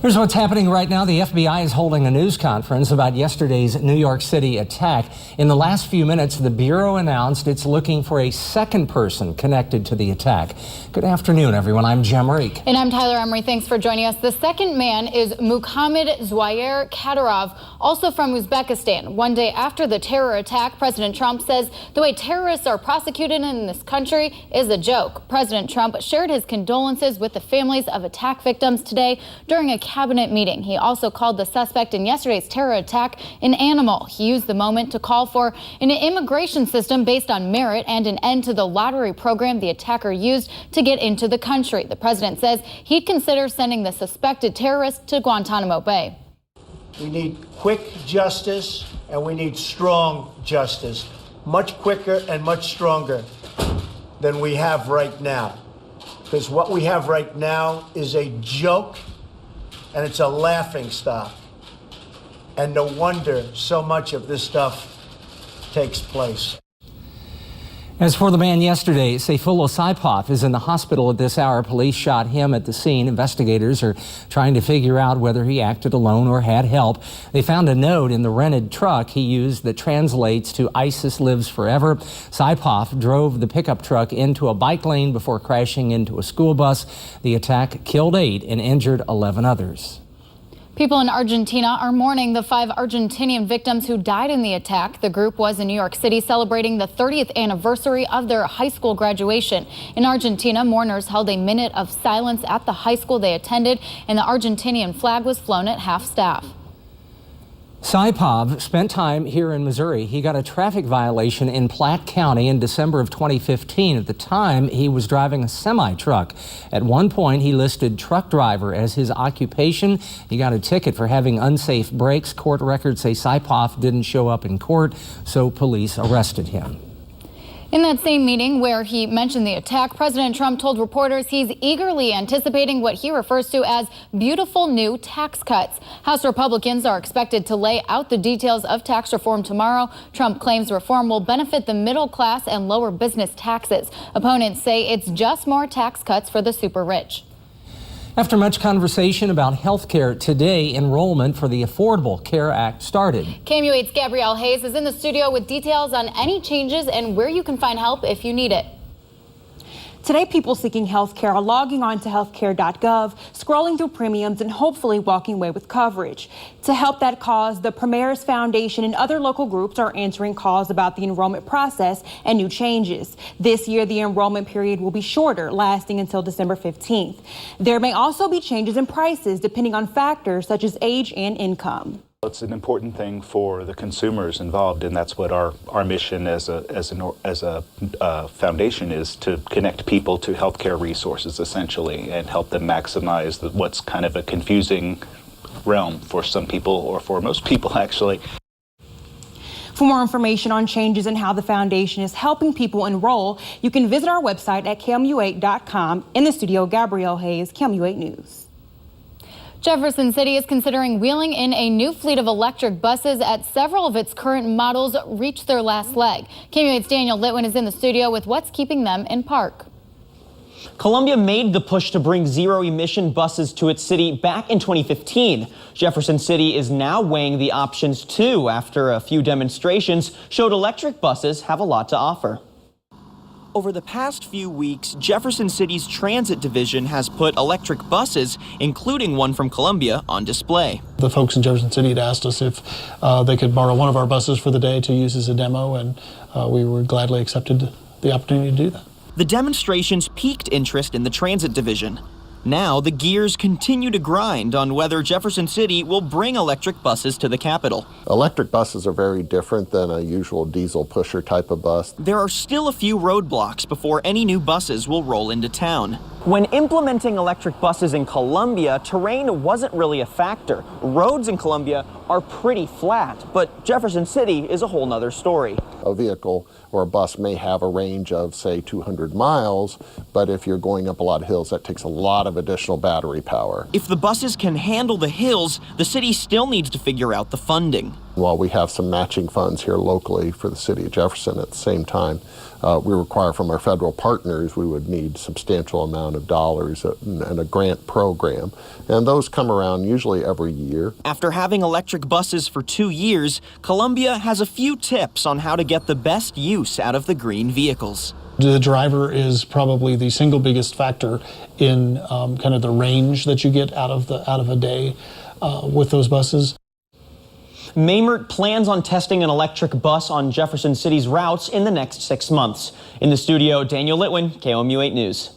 Here's what's happening right now. The FBI is holding a news conference about yesterday's New York City attack. In the last few minutes, the Bureau announced it's looking for a second person connected to the attack. Good afternoon, everyone. I'm Lorenc. And I'm Tyler Emery. Thanks for joining us. The second man is Muhammad Zwayer Kadyrov, also from Uzbekistan. One day after the terror attack, President Trump says the way terrorists are prosecuted in this country is a joke. President Trump shared his condolences with the families of attack victims today during a cabinet meeting. He also called the suspect in yesterday's terror attack an animal. He used the moment to call for an immigration system based on merit and an end to the lottery program the attacker used to get into the country. The president says he'd consider sending the suspected terrorist to Guantanamo Bay. We need quick justice and we need strong justice, much quicker and much stronger than we have right now. Because what we have right now is a joke and it's a laughing stock. And no wonder so much of this stuff takes place. As for the man yesterday, Sayfullah Saipov is in the hospital at this hour. Police shot him at the scene. Investigators are trying to figure out whether he acted alone or had help. They found a note in the rented truck he used that translates to "ISIS lives forever." Saipov drove the pickup truck into a bike lane before crashing into a school bus. The attack killed 8 and injured 11 others. People in Argentina are mourning the 5 Argentinian victims who died in the attack. The group was in New York City celebrating the 30th anniversary of their high school graduation. In Argentina, mourners held a minute of silence at the high school they attended, and the Argentinian flag was flown at half-staff. Saipov spent time here in Missouri. He got a traffic violation in Platte County in December of 2015. At the time, he was driving a semi-truck. At one point, he listed truck driver as his occupation. He got a ticket for having unsafe brakes. Court records say Saipov didn't show up in court, so police arrested him. In that same meeting where he mentioned the attack, President Trump told reporters he's eagerly anticipating what he refers to as beautiful new tax cuts. House Republicans are expected to lay out the details of tax reform tomorrow. Trump claims reform will benefit the middle class and lower business taxes. Opponents say it's just more tax cuts for the super rich. After much conversation about health care today, enrollment for the Affordable Care Act started. KMU8's Gabrielle Hayes is in the studio with details on any changes and where you can find help if you need it. Today, people seeking health care are logging on to healthcare.gov, scrolling through premiums, and hopefully walking away with coverage. To help that cause, the Primaris Foundation and other local groups are answering calls about the enrollment process and new changes. This year, the enrollment period will be shorter, lasting until December 15th. There may also be changes in prices depending on factors such as age and income. It's an important thing for the consumers involved, and that's what our mission as a foundation is, to connect people to healthcare resources essentially and help them maximize what's kind of a confusing realm for some people, or for most people actually. For more information on changes and how the foundation is helping people enroll, you can visit our website at KMU8.com. In the studio, Gabrielle Hayes, KMU8 News. Jefferson City is considering wheeling in a new fleet of electric buses as several of its current models reach their last leg. KMU8's Daniel Litwin is in the studio with what's keeping them in park. Columbia made the push to bring zero-emission buses to its city back in 2015. Jefferson City is now weighing the options too, after a few demonstrations showed electric buses have a lot to offer. Over the past few weeks, Jefferson City's transit division has put electric buses, including one from Columbia, on display. The folks in Jefferson City had asked us if they could borrow one of our buses for the day to use as a demo, and we were gladly accepted the opportunity to do that. The demonstrations piqued interest in the transit division. Now the gears continue to grind on whether Jefferson City will bring electric buses to the Capitol. Electric buses are very different than a usual diesel pusher type of bus. There are still a few roadblocks before any new buses will roll into town. When implementing electric buses in Columbia, terrain wasn't really a factor. Roads in Columbia are pretty flat, but Jefferson City is a whole nother story. A vehicle or a bus may have a range of, say, 200 miles, but if you're going up a lot of hills, that takes a lot of additional battery power. If the buses can handle the hills, the city still needs to figure out the funding. While we have some matching funds here locally for the city of Jefferson, at the same time, we require from our federal partners we would need substantial amount of dollars and a grant program. And those come around usually every year. After having electric buses for 2 years, Columbia has a few tips on how to get the best use out of the green vehicles. The driver is probably the single biggest factor in kind of the range that you get out of a day with those buses. Maymert plans on testing an electric bus on Jefferson City's routes in the next 6 months. In the studio, Daniel Litwin, KOMU 8 News.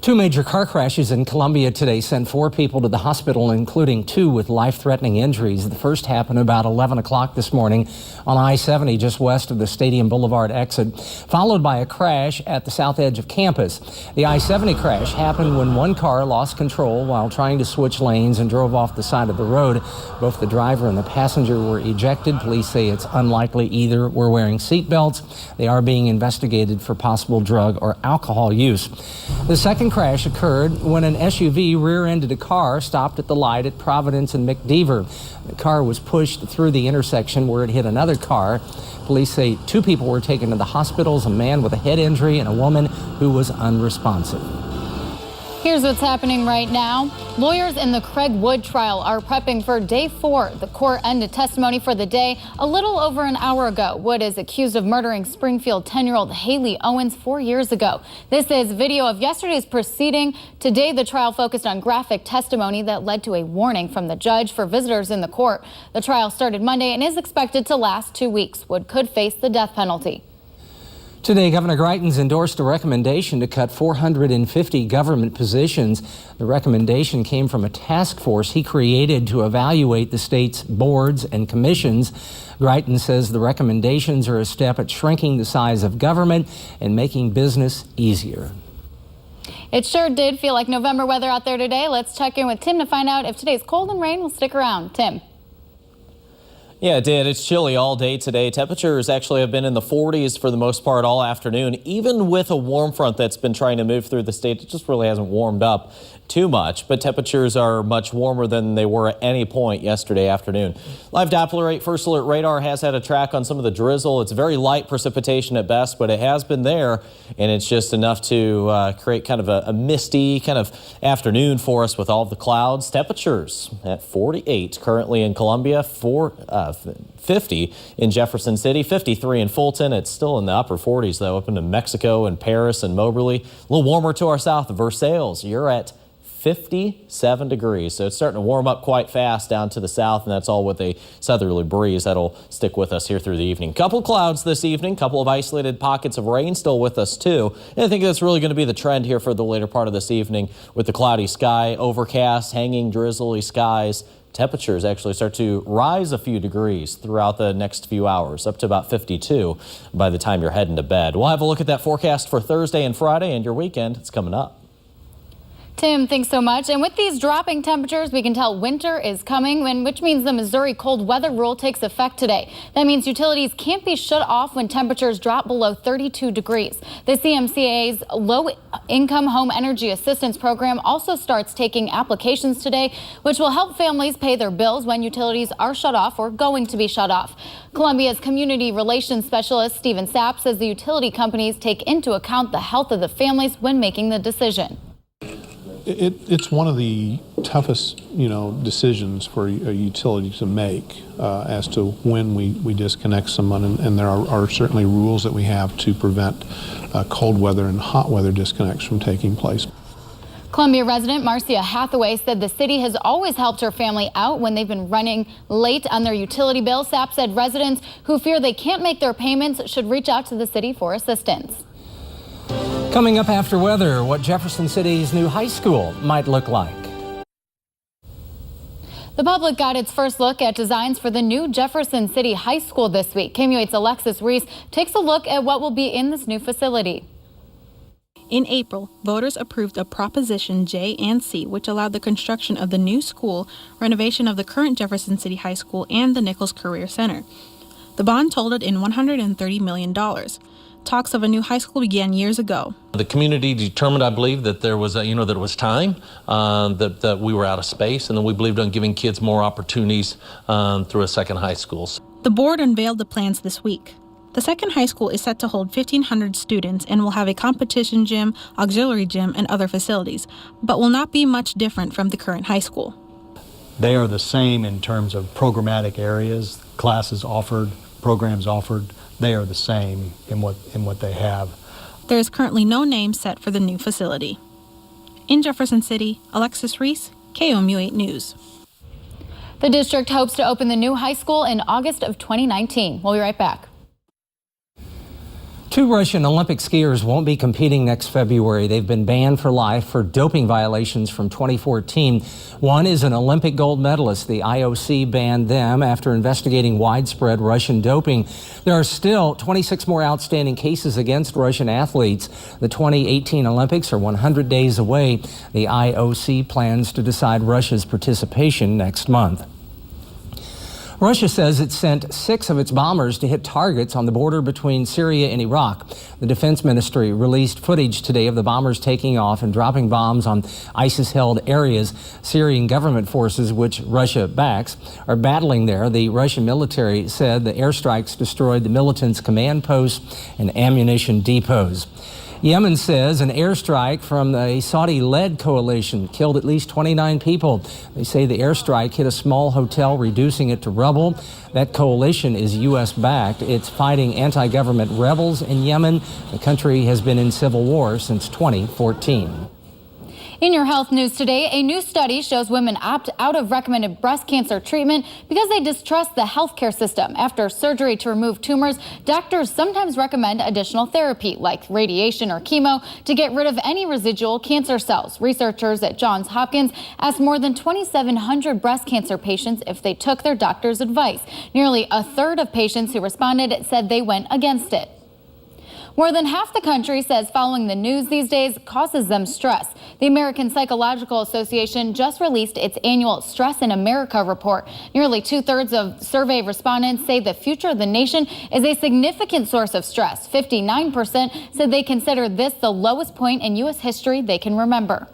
2 major car crashes in Columbia today sent 4 people to the hospital, including 2 with life-threatening injuries. The first happened about 11 o'clock this morning on I-70 just west of the Stadium Boulevard exit, followed by a crash at the south edge of campus. The I-70 crash happened when one car lost control while trying to switch lanes and drove off the side of the road. Both the driver and the passenger were ejected. Police say it's unlikely either were wearing seatbelts. They are being investigated for possible drug or alcohol use. The second crash occurred when an SUV rear-ended a car stopped at the light at Providence and McDeaver. The car was pushed through the intersection where it hit another car. Police say 2 people were taken to the hospitals, a man with a head injury and a woman who was unresponsive. Here's what's happening right now. Lawyers in the Craig Wood trial are prepping for day 4. The court ended testimony for the day a little over an hour ago. Wood is accused of murdering Springfield 10-year-old Haley Owens 4 years ago. This is video of yesterday's proceeding. Today, the trial focused on graphic testimony that led to a warning from the judge for visitors in the court. The trial started Monday and is expected to last 2 weeks. Wood could face the death penalty. Today, Governor Greitens endorsed a recommendation to cut 450 government positions. The recommendation came from a task force he created to evaluate the state's boards and commissions. Greitens says the recommendations are a step at shrinking the size of government and making business easier. It sure did feel like November weather out there today. Let's check in with Tim to find out if today's cold and rain will stick around. Tim. Yeah, it did. It's chilly all day today. Temperatures actually have been in the 40s for the most part all afternoon. Even with a warm front that's been trying to move through the state, it just really hasn't warmed up too much. But temperatures are much warmer than they were at any point yesterday afternoon. Live Doppler rate first alert radar has had a track on some of the drizzle. It's very light precipitation at best, but it has been there, and it's just enough to create kind of a misty kind of afternoon for us with all the clouds. Temperatures at 48 currently in Columbia, 50 in Jefferson City, 53 in Fulton. It's still in the upper 40s, though, up into Mexico and Paris and Moberly. A little warmer to our south, Versailles. You're at 57 degrees, so it's starting to warm up quite fast down to the south, and that's all with a southerly breeze that'll stick with us here through the evening. Couple clouds this evening, couple of isolated pockets of rain still with us too, and I think that's really going to be the trend here for the later part of this evening with the cloudy sky, overcast, hanging drizzly skies. Temperatures actually start to rise a few degrees throughout the next few hours, up to about 52 by the time you're heading to bed. We'll have a look at that forecast for Thursday and Friday and your weekend. It's coming up. Tim, thanks so much. And with these dropping temperatures, we can tell winter is coming, which means the Missouri cold weather rule takes effect today. That means utilities can't be shut off when temperatures drop below 32 degrees. The CMCA's Low-Income Home Energy Assistance Program also starts taking applications today, which will help families pay their bills when utilities are shut off or going to be shut off. Columbia's Community Relations Specialist Stephen Sapp says the utility companies take into account the health of the families when making the decision. It's one of the toughest, decisions for a utility to make as to when we disconnect someone, and there are certainly rules that we have to prevent cold weather and hot weather disconnects from taking place. Columbia resident Marcia Hathaway said the city has always helped her family out when they've been running late on their utility bill. Sapp said residents who fear they can't make their payments should reach out to the city for assistance. Coming up after weather, what Jefferson City's new high school might look like. The public got its first look at designs for the new Jefferson City High School this week. KOMU 8's Alexis Reese takes a look at what will be in this new facility. In April, voters approved a Proposition J and C, which allowed the construction of the new school, renovation of the current Jefferson City High School, and the Nichols Career Center. The bond totaled in $130 million. Talks of a new high school began years ago. The community determined, I believe, that there was, that it was time, that we were out of space, and then we believed on giving kids more opportunities through a second high school. The board unveiled the plans this week. The second high school is set to hold 1,500 students and will have a competition gym, auxiliary gym, and other facilities, but will not be much different from the current high school. They are the same in terms of programmatic areas, classes offered, programs offered. They are the same in what they have. There is currently no name set for the new facility. In Jefferson City, Alexis Reese, KOMU 8 News. The district hopes to open the new high school in August of 2019. We'll be right back. 2 Russian Olympic skiers won't be competing next February. They've been banned for life for doping violations from 2014. One is an Olympic gold medalist. The IOC banned them after investigating widespread Russian doping. There are still 26 more outstanding cases against Russian athletes. The 2018 Olympics are 100 days away. The IOC plans to decide Russia's participation next month. Russia says it sent 6 of its bombers to hit targets on the border between Syria and Iraq. The Defense Ministry released footage today of the bombers taking off and dropping bombs on ISIS-held areas. Syrian government forces, which Russia backs, are battling there. The Russian military said the airstrikes destroyed the militants' command posts and ammunition depots. Yemen says an airstrike from a Saudi-led coalition killed at least 29 people. They say the airstrike hit a small hotel, reducing it to rubble. That coalition is U.S.-backed. It's fighting anti-government rebels in Yemen. The country has been in civil war since 2014. In your health news today, a new study shows women opt out of recommended breast cancer treatment because they distrust the healthcare system. After surgery to remove tumors, doctors sometimes recommend additional therapy like radiation or chemo to get rid of any residual cancer cells. Researchers at Johns Hopkins asked more than 2,700 breast cancer patients if they took their doctor's advice. Nearly a third of patients who responded said they went against it. More than half the country says following the news these days causes them stress. The American Psychological Association just released its annual Stress in America report. Nearly 2/3 of survey respondents say the future of the nation is a significant source of stress. 59% said they consider this the lowest point in U.S. history they can remember.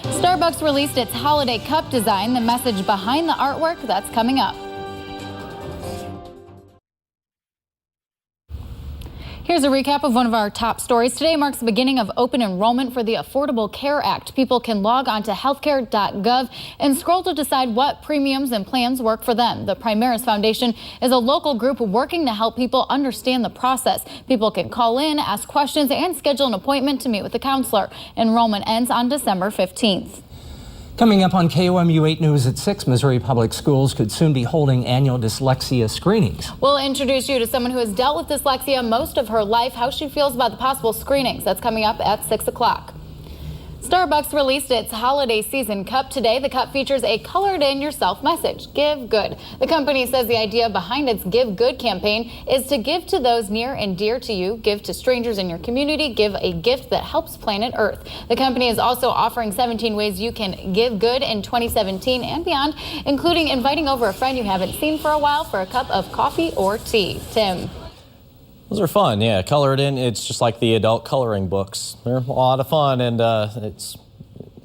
Starbucks released its holiday cup design. The message behind the artwork, that's coming up. Here's a recap of one of our top stories. Today marks the beginning of open enrollment for the Affordable Care Act. People can log on to healthcare.gov and scroll to decide what premiums and plans work for them. The Primaris Foundation is a local group working to help people understand the process. People can call in, ask questions, and schedule an appointment to meet with a counselor. Enrollment ends on December 15th. Coming up on KOMU 8 News at 6, Missouri Public Schools could soon be holding annual dyslexia screenings. We'll introduce you to someone who has dealt with dyslexia most of her life, how she feels about the possible screenings. That's coming up at 6 o'clock. Starbucks released its holiday season cup today. The cup features a colored in yourself message, give good. The company says the idea behind its Give Good campaign is to give to those near and dear to you, give to strangers in your community, give a gift that helps planet Earth. The company is also offering 17 ways you can give good in 2017 and beyond, including inviting over a friend you haven't seen for a while for a cup of coffee or tea. Tim. Those are fun, yeah. Color it in. It's just like the adult coloring books. They're a lot of fun, and it's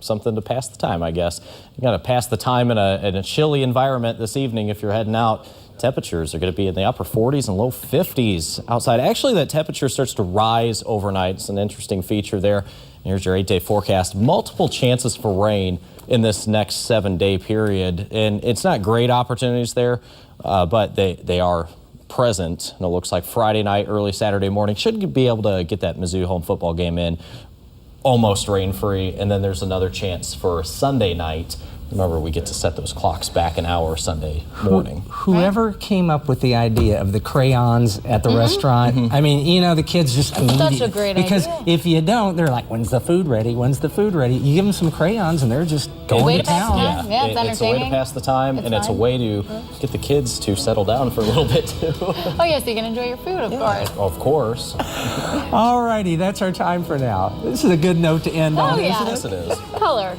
something to pass the time, I guess. You got to pass the time in a chilly environment this evening if you're heading out. Temperatures are going to be in the upper 40s and low 50s outside. Actually, that temperature starts to rise overnight. It's an interesting feature there. Here's your 8-day forecast. Multiple chances for rain in this next 7-day period, and it's not great opportunities there, but they are present, and it looks like Friday night, early Saturday morning should be able to get that Mizzou home football game in almost rain-free, and then there's another chance for Sunday night. Remember, we get to set those clocks back an hour Sunday morning. Whoever came up with the idea of the crayons at the restaurant, I mean, you know, the kids just Such a great because idea. if you don't, they're like, when's the food ready? When's the food ready? You give them some crayons and they're just going Way to to pass the town. time. Yeah, it's It's a way to entertaining. pass the time, and it's a fun. way to get the kids to settle down for a little bit, too. Oh, yeah, so you can enjoy your food, of course. Of course. All righty, that's our time for now. This is a good note to end on, Oh, yeah. isn't it? Yes, it is. Color.